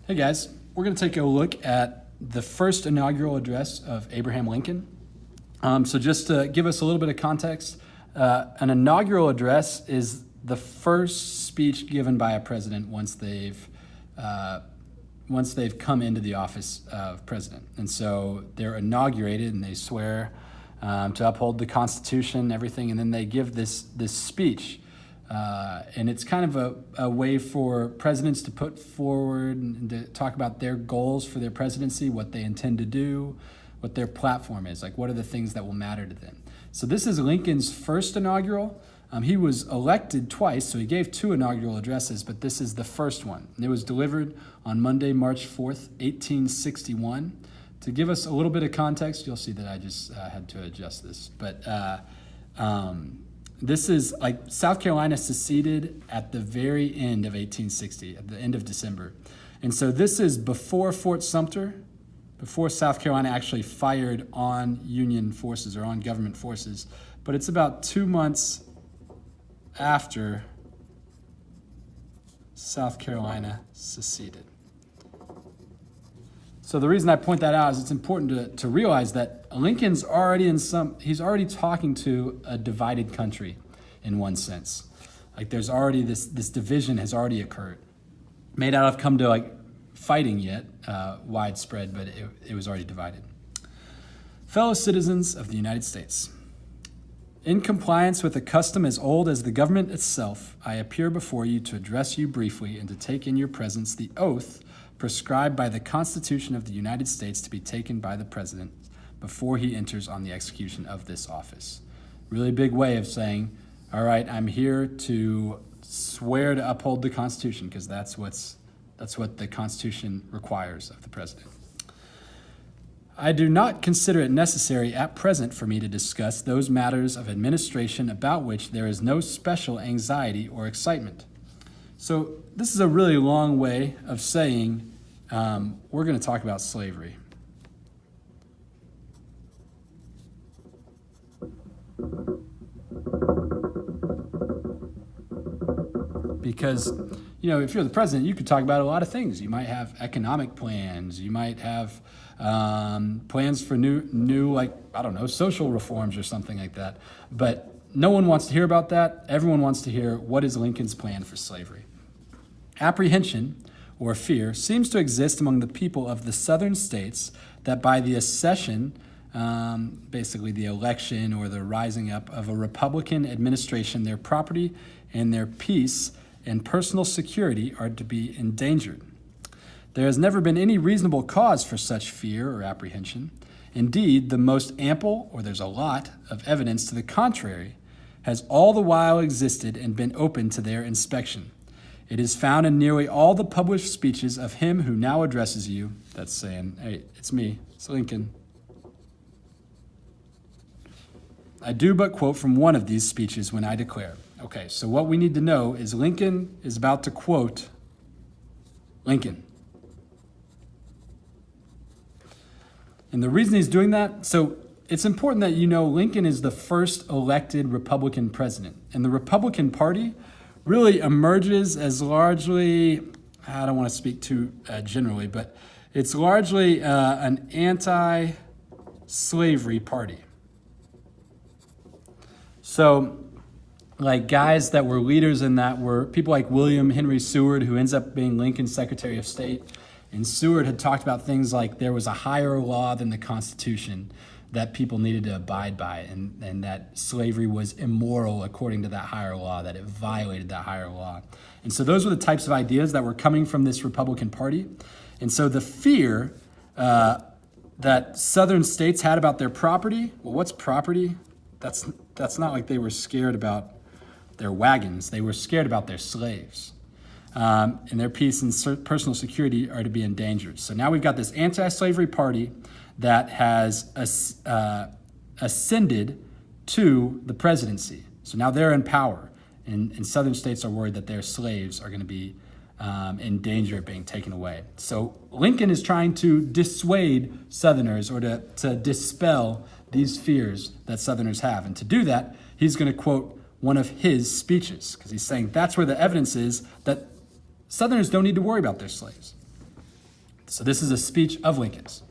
Hey guys, we're going to take a look at the first inaugural address of Abraham Lincoln. So just to give us a little bit of context, an inaugural address is the first speech given by a president once they've come into the office of president. And so they're inaugurated and they swear to uphold the Constitution, everything, and then they give this speech. And it's kind of a way for presidents to put forward and to talk about their goals for their presidency, what they intend to do, what their platform is, like what are the things that will matter to them. So this is Lincoln's first inaugural. He was elected twice, so he gave two inaugural addresses, but this is the first one. And it was delivered on Monday, March 4th, 1861. To give us a little bit of context, you'll see that I just had to adjust this. But this is like South Carolina seceded at the very end of 1860, at the end of December. And so this is before Fort Sumter, before South Carolina actually fired on Union forces or on government forces. But it's about 2 months after South Carolina seceded. So the reason I point that out is it's important to realize that Lincoln's already he's already talking to a divided country in one sense. Like there's already this division has already occurred. May not have come to like fighting yet, widespread, but it was already divided. Fellow citizens of the United States, in compliance with a custom as old as the government itself, I appear before you to address you briefly and to take in your presence the oath prescribed by the Constitution of the United States to be taken by the President before he enters on the execution of this office. Really big way of saying, all right, I'm here to swear to uphold the Constitution, because that's what the Constitution requires of the President. I do not consider it necessary at present for me to discuss those matters of administration about which there is no special anxiety or excitement. So this is a really long way of saying we're going to talk about slavery. Because, if you're the president, you could talk about a lot of things. You might have economic plans. You might have plans for new, like, I don't know, social reforms or something like that. But no one wants to hear about that. Everyone wants to hear what is Lincoln's plan for slavery. Apprehension or fear seems to exist among the people of the southern states that by the accession, basically the election or the rising up of a Republican administration, their property and their peace and personal security are to be endangered. There has never been any reasonable cause for such fear or apprehension. Indeed, the most ample, or there's a lot, of evidence to the contrary has all the while existed and been open to their inspection. It is found in nearly all the published speeches of him who now addresses you. That's saying, hey, it's me, it's Lincoln. I do but quote from one of these speeches when I declare. Okay, so what we need to know is Lincoln is about to quote Lincoln. And the reason he's doing that, so it's important that you know Lincoln is the first elected Republican president. And the Republican Party really emerges as largely, I don't want to speak too generally, but it's largely an anti-slavery party. So, like guys that were leaders in that were people like William Henry Seward, who ends up being Lincoln's Secretary of State. And Seward had talked about things like there was a higher law than the Constitution that people needed to abide by, and that slavery was immoral according to that higher law, that it violated that higher law. And so those were the types of ideas that were coming from this Republican Party. And so the fear that southern states had about their property, well, what's property? That's not like they were scared about their wagons. They were scared about their slaves. And their peace and personal security are to be endangered. So now we've got this anti-slavery party that has ascended to the presidency. So now they're in power, and southern states are worried that their slaves are going to be in danger of being taken away. So Lincoln is trying to dissuade Southerners or to dispel these fears that Southerners have. And to do that, he's going to quote one of his speeches, because he's saying that's where the evidence is that Southerners don't need to worry about their slaves. So this is a speech of Lincoln's.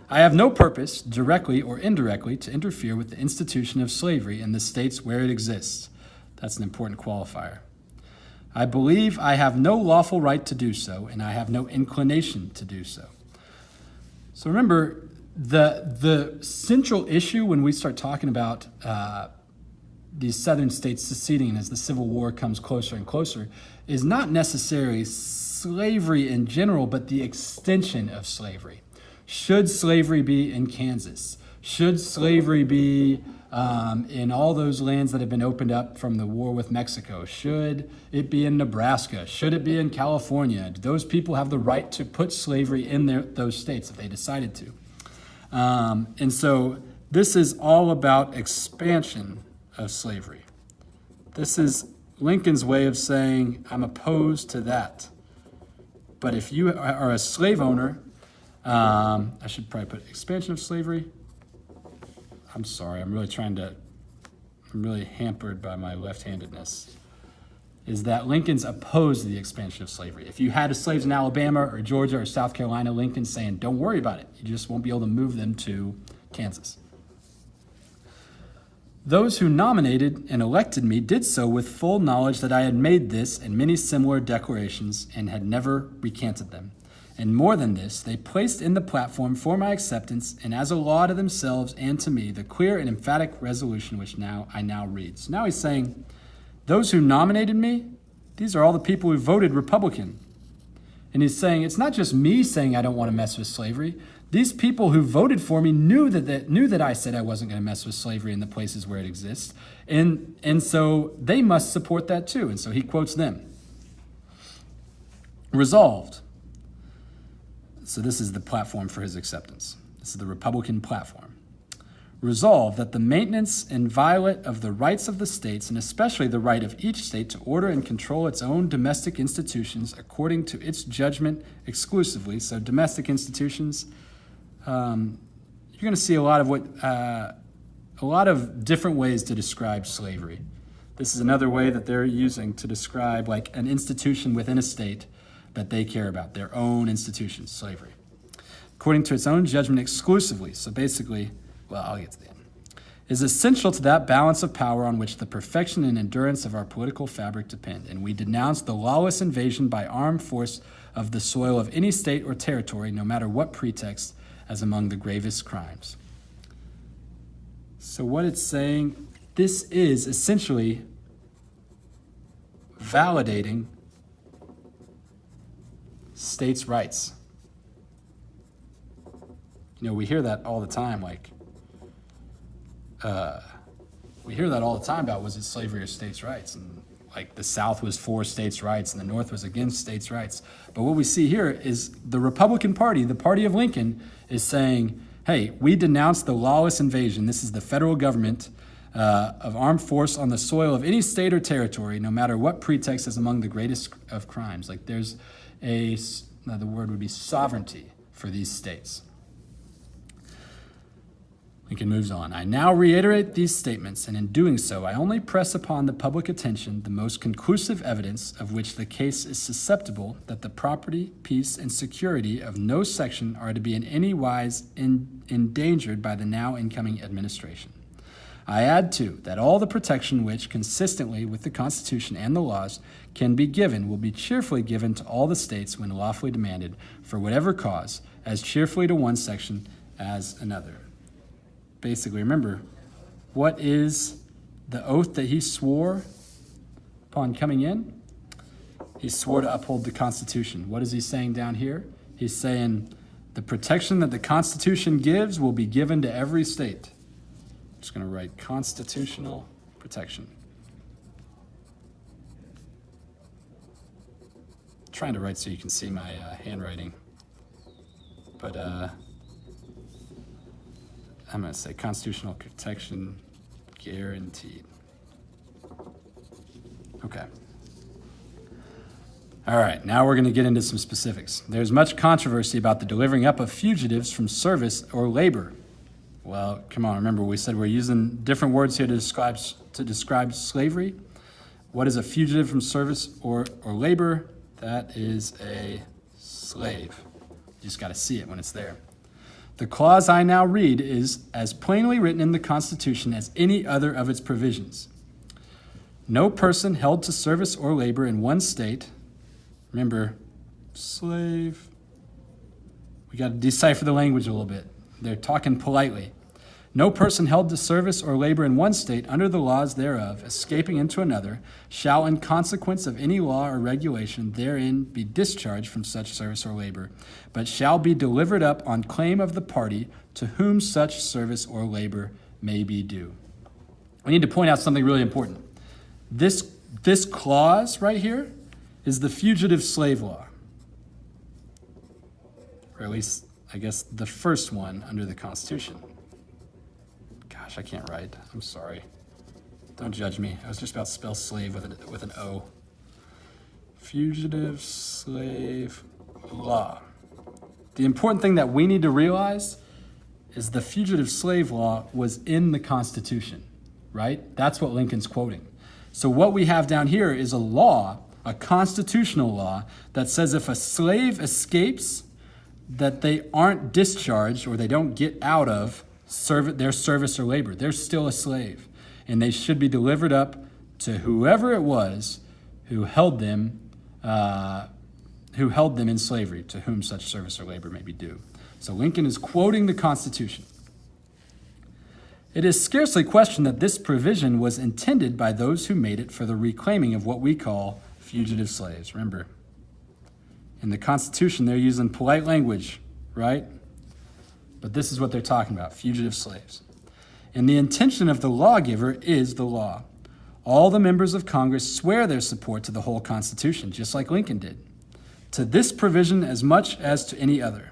I have no purpose, directly or indirectly, to interfere with the institution of slavery in the states where it exists. That's an important qualifier. I believe I have no lawful right to do so, and I have no inclination to do so. So remember, the central issue when we start talking about these southern states seceding as the Civil War comes closer and closer is not necessarily slavery in general, but the extension of slavery. Should slavery be in Kansas? Should slavery be in all those lands that have been opened up from the war with Mexico? Should it be in Nebraska? Should it be in California? Do those people have the right to put slavery in those states if they decided to? And so this is all about expansion of slavery. This is Lincoln's way of saying, I'm opposed to that. But if you are a slave owner, I should probably put expansion of slavery. I'm sorry, I'm really hampered by my left-handedness. Is that Lincoln's opposed to the expansion of slavery. If you had slaves in Alabama or Georgia or South Carolina, Lincoln's saying, don't worry about it. You just won't be able to move them to Kansas. Those who nominated and elected me did so with full knowledge that I had made this and many similar declarations and had never recanted them. And more than this, they placed in the platform for my acceptance and as a law to themselves and to me the clear and emphatic resolution which I now read. So now he's saying, those who nominated me, these are all the people who voted Republican. And he's saying, it's not just me saying I don't want to mess with slavery. These people who voted for me knew that I said I wasn't going to mess with slavery in the places where it exists. And so they must support that too. And so he quotes them. Resolved. So this is the platform for his acceptance. This is the Republican platform. Resolved that the maintenance inviolate of the rights of the states, and especially the right of each state to order and control its own domestic institutions according to its judgment exclusively. So domestic institutions, you're going to see a lot of different ways to describe slavery. This is another way that they're using to describe like an institution within a state that they care about, their own institutions, slavery. According to its own judgment exclusively. So basically, well, I'll get to the end. Is essential to that balance of power on which the perfection and endurance of our political fabric depend. And we denounce the lawless invasion by armed force of the soil of any state or territory, no matter what pretext, as among the gravest crimes. So what it's saying, this is essentially validating states' rights. You know, we hear that all the time, about was it slavery or states' rights? And like the South was for states' rights and the North was against states' rights. But what we see here is the Republican Party, the party of Lincoln, is saying, hey, we denounce the lawless invasion. This is the federal government of armed force on the soil of any state or territory, no matter what pretext, is among the greatest of crimes. Like there's the word would be sovereignty for these states. Lincoln moves on. I now reiterate these statements, and in doing so, I only press upon the public attention the most conclusive evidence of which the case is susceptible that the property, peace, and security of no section are to be in any wise endangered by the now incoming administration. I add, too, that all the protection which, consistently with the Constitution and the laws, can be given will be cheerfully given to all the states when lawfully demanded, for whatever cause, as cheerfully to one section as another. Basically, remember, what is the oath that he swore upon coming in? He swore to uphold the Constitution. What is he saying down here? He's saying the protection that the Constitution gives will be given to every state. I'm just going to write constitutional protection. I'm trying to write so you can see my handwriting. But I'm going to say constitutional protection guaranteed. Okay. All right, now we're going to get into some specifics. There's much controversy about the delivering up of fugitives from service or labor. Well, come on, remember we said we're using different words here to describe slavery. What is a fugitive from service or labor? That is a slave. You just got to see it when it's there. The clause I now read is as plainly written in the Constitution as any other of its provisions. No person held to service or labor in one state, remember, slave, we got to decipher the language a little bit. They're talking politely. No person held to service or labor in one state under the laws thereof, escaping into another, shall in consequence of any law or regulation therein be discharged from such service or labor, but shall be delivered up on claim of the party to whom such service or labor may be due. We need to point out something really important. This clause right here is the fugitive slave law, or at least, I guess, the first one under the Constitution. Gosh, I can't write. I'm sorry. Don't judge me. I was just about to spell slave with an O. Fugitive slave law. The important thing that we need to realize is the fugitive slave law was in the Constitution, right? That's what Lincoln's quoting. So what we have down here is a law, a constitutional law, that says if a slave escapes, that they aren't discharged or they don't get out of their service or labor. They're still a slave, and they should be delivered up to whoever it was who held them in slavery, to whom such service or labor may be due. So Lincoln is quoting the Constitution. It is scarcely questioned that this provision was intended by those who made it for the reclaiming of what we call fugitive slaves. Remember, in the Constitution, they're using polite language, right? But this is what they're talking about, fugitive slaves. And the intention of the lawgiver is the law. All the members of Congress swear their support to the whole Constitution, just like Lincoln did, to this provision as much as to any other.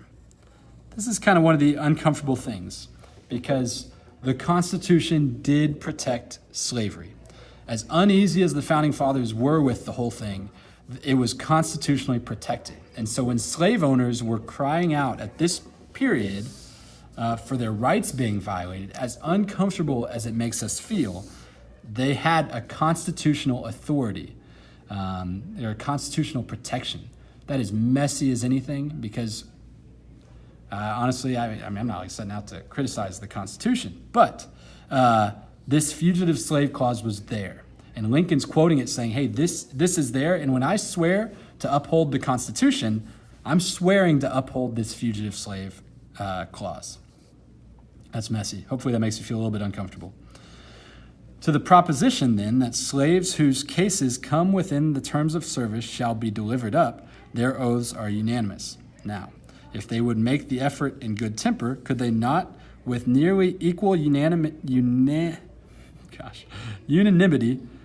This is kind of one of the uncomfortable things, because the Constitution did protect slavery. As uneasy as the Founding Fathers were with the whole thing, it was constitutionally protected. And so when slave owners were crying out at this period for their rights being violated, as uncomfortable as it makes us feel, they had a constitutional authority, or a constitutional protection. That is messy as anything, because honestly, I'm not setting out to criticize the Constitution, but this fugitive slave clause was there. And Lincoln's quoting it saying, hey, this is there, and when I swear to uphold the Constitution, I'm swearing to uphold this fugitive slave clause. That's messy. Hopefully that makes you feel a little bit uncomfortable. To the proposition, then, that slaves whose cases come within the terms of service shall be delivered up, their oaths are unanimous. Now, if they would make the effort in good temper, could they not, with nearly equal unanimity,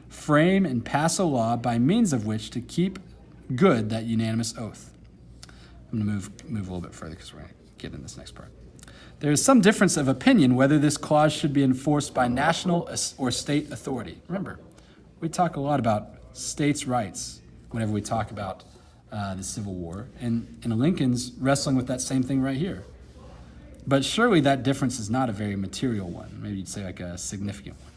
frame and pass a law by means of which to keep good that unanimous oath? I'm going to move a little bit further because we're going to get in this next part. There is some difference of opinion whether this clause should be enforced by national or state authority. Remember, we talk a lot about states' rights whenever we talk about the Civil War, and Lincoln's wrestling with that same thing right here. But surely that difference is not a very material one. Maybe you'd say like a significant one.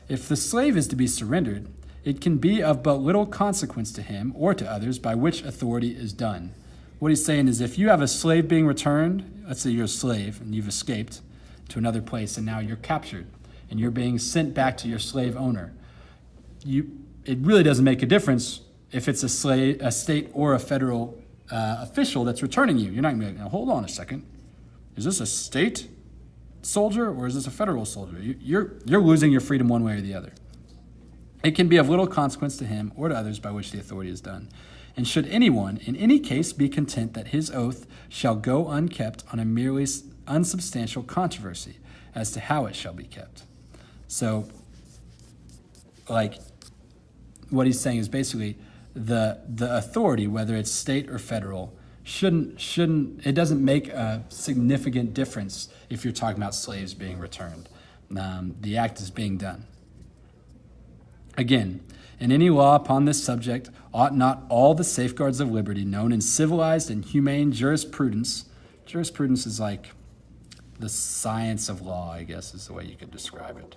If the slave is to be surrendered, it can be of but little consequence to him or to others by which authority is done. What he's saying is if you have a slave being returned, let's say you're a slave and you've escaped to another place and now you're captured and you're being sent back to your slave owner, it really doesn't make a difference if it's a state or a federal official that's returning you. You're not going to be like, now, hold on a second. Is this a state soldier or is this a federal soldier? You're losing your freedom one way or the other. It can be of little consequence to him or to others by which the authority is done. And should anyone in any case be content that his oath shall go unkept on a merely unsubstantial controversy as to how it shall be kept. So, like, what he's saying is basically the authority, whether it's state or federal, it doesn't make a significant difference if you're talking about slaves being returned. The act is being done. Again, in any law upon this subject, ought not all the safeguards of liberty known in civilized and humane jurisprudence is like the science of law, I guess is the way you could describe it.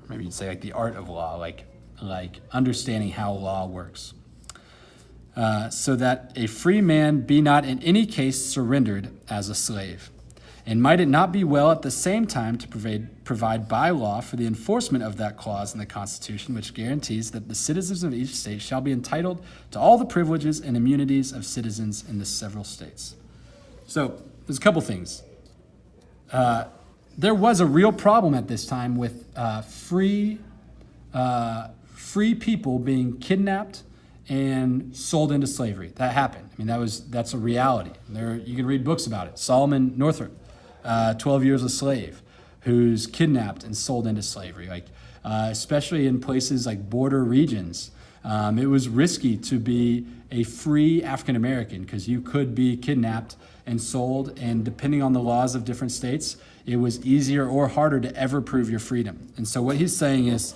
Maybe you'd say like the art of law, like understanding how law works. so that a free man be not in any case surrendered as a slave. And might it not be well at the same time to provide by law for the enforcement of that clause in the Constitution which guarantees that the citizens of each state shall be entitled to all the privileges and immunities of citizens in the several states? So there's a couple things. There was a real problem at this time with free people being kidnapped and sold into slavery. That happened. I mean, that's a reality. You can read books about it. Solomon Northrop, 12 Years a Slave, who's kidnapped and sold into slavery. Especially in places like border regions, it was risky to be a free African American because you could be kidnapped and sold, and depending on the laws of different states, it was easier or harder to ever prove your freedom. And so what he's saying is,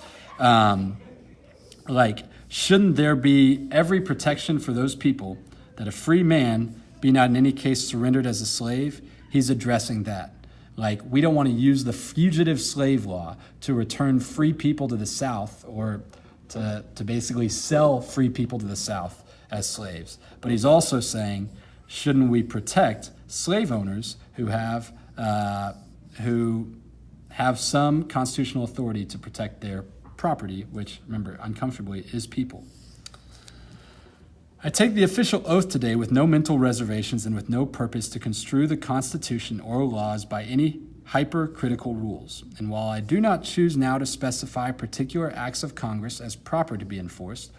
shouldn't there be every protection for those people that a free man be not in any case surrendered as a slave? He's addressing that. We don't want to use the fugitive slave law to return free people to the South or to basically sell free people to the South as slaves. But he's also saying, shouldn't we protect slave owners who have some constitutional authority to protect their property, which, remember, uncomfortably is people? I take the official oath today with no mental reservations and with no purpose to construe the Constitution or laws by any hypercritical rules. And while I do not choose now to specify particular acts of Congress as proper to be enforced,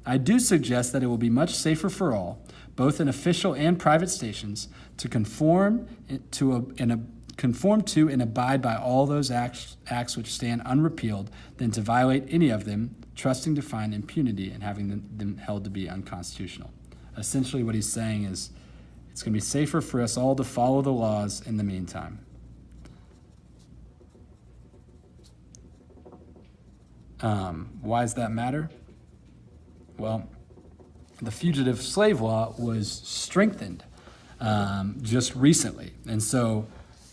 I do suggest that it will be much safer for all, both in official and private stations, to conform to and abide by all those acts which stand unrepealed than to violate any of them, trusting to find impunity and having them held to be unconstitutional. Essentially what he's saying is it's going to be safer for us all to follow the laws in the meantime. Why does that matter? Well, the fugitive slave law was strengthened just recently. And so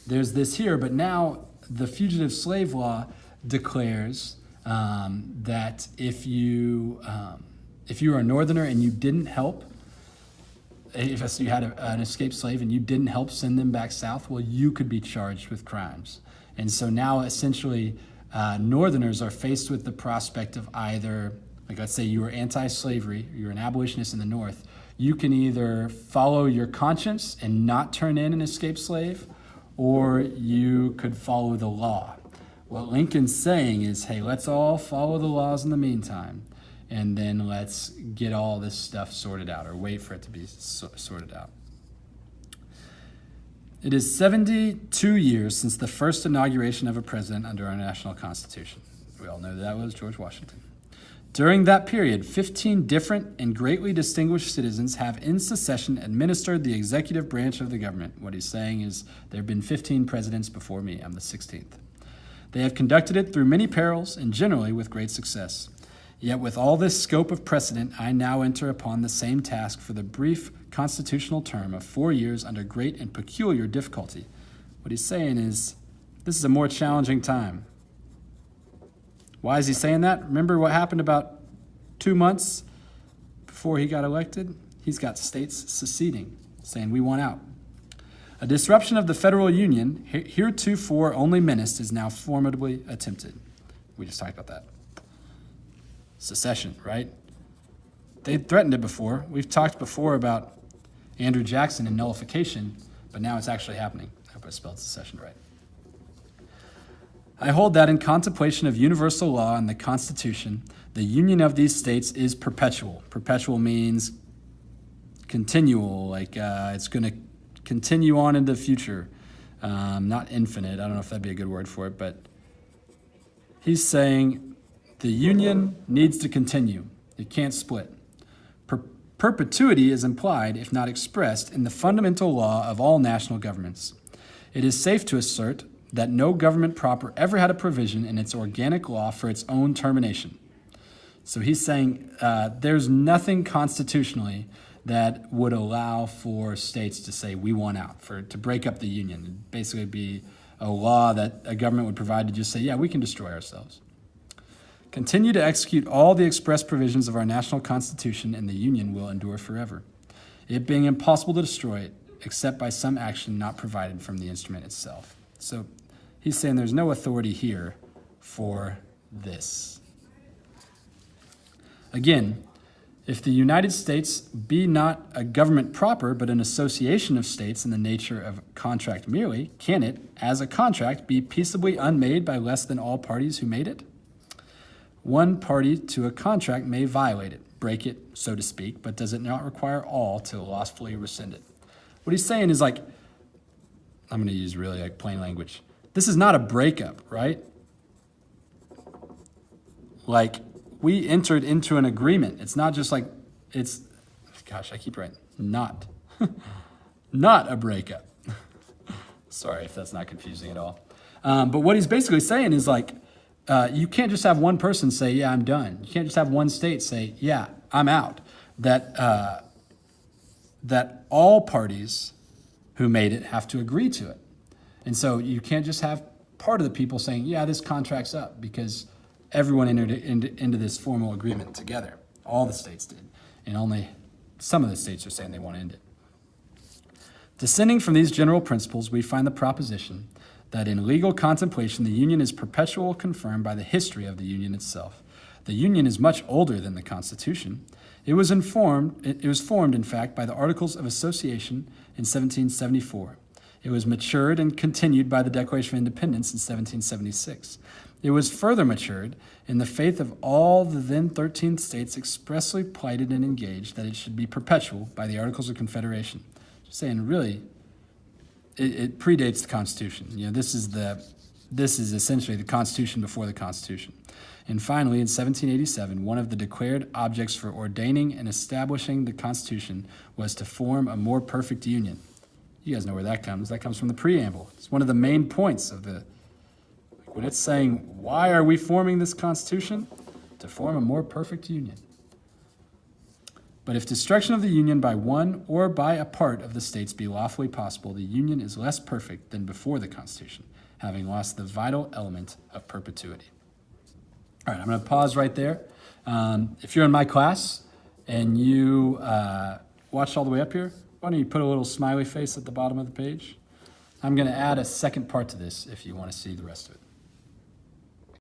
there's this here, but now the fugitive slave law declares that if you are a northerner and you didn't help, if you had an escaped slave and you didn't help send them back south, well, you could be charged with crimes. And so now essentially northerners are faced with the prospect of either, let's say you were anti-slavery, you're an abolitionist in the North, you can either follow your conscience and not turn in an escaped slave, or you could follow the law. What Lincoln's saying is, hey, let's all follow the laws in the meantime, and then let's get all this stuff sorted out, or wait for it to be sorted out. It is 72 years since the first inauguration of a president under our national Constitution. We all know that was George Washington. During that period, 15 different and greatly distinguished citizens have in succession administered the executive branch of the government. What he's saying is there have been 15 presidents before me. I'm the 16th. They have conducted it through many perils and generally with great success. Yet with all this scope of precedent, I now enter upon the same task for the brief constitutional term of 4 years under great and peculiar difficulty. What he's saying is this is a more challenging time. Why is he saying that? Remember what happened about 2 months before he got elected? He's got states seceding, saying we want out. A disruption of the federal union, heretofore only menaced, is now formidably attempted. We just talked about that. Secession, right? They threatened it before. We've talked before about Andrew Jackson and nullification, but now it's actually happening. I hope I spelled secession right. I hold that in contemplation of universal law and the Constitution, the union of these states is perpetual. Perpetual means continual, it's going to continue on into the future, not infinite. I don't know if that'd be a good word for it, but he's saying the union needs to continue. It can't split. Perpetuity is implied, if not expressed, in the fundamental law of all national governments. It is safe to assert that no government proper ever had a provision in its organic law for its own termination. So he's saying there's nothing constitutionally that would allow for states to say we want out, to break up the union. It'd basically be a law that a government would provide to just say, yeah, we can destroy ourselves. Continue to execute all the express provisions of our national Constitution, and the Union will endure forever, it being impossible to destroy it except by some action not provided from the instrument itself. So he's saying there's no authority here for this. Again, if the United States be not a government proper, but an association of states in the nature of contract merely, can it, as a contract, be peaceably unmade by less than all parties who made it? One party to a contract may violate it, break it, so to speak, but does it not require all to lawfully rescind it? What he's saying is like, I'm going to use really like plain language. This is not a breakup, right? Like, we entered into an agreement. It's not just like, it's, gosh, I keep writing, not a breakup. Sorry if that's not confusing at all. But what he's basically saying is like, you can't just have one person say, yeah, I'm done. You can't just have one state say, yeah, I'm out. That all parties who made it have to agree to it. And so you can't just have part of the people saying, yeah, this contract's up, because everyone entered into this formal agreement together. All the states did. And only some of the states are saying they want to end it. Descending from these general principles, we find the proposition that in legal contemplation, the Union is perpetually confirmed by the history of the Union itself. The Union is much older than the Constitution. It was formed, in fact, by the Articles of Association in 1774. It was matured and continued by the Declaration of Independence in 1776. It was further matured in the faith of all the then 13 states expressly plighted and engaged that it should be perpetual by the Articles of Confederation. Just saying, really, it predates the Constitution. You know, this is essentially the Constitution before the Constitution. And finally, in 1787, one of the declared objects for ordaining and establishing the Constitution was to form a more perfect union. You guys know where that comes. That comes from the preamble. It's one of the main points of the, when it's saying, why are we forming this Constitution? To form a more perfect union. But if destruction of the Union by one or by a part of the states be lawfully possible, the Union is less perfect than before the Constitution, having lost the vital element of perpetuity. All right, I'm going to pause right there. If you're in my class and you watched all the way up here, why don't you put a little smiley face at the bottom of the page? I'm going to add a second part to this if you want to see the rest of it.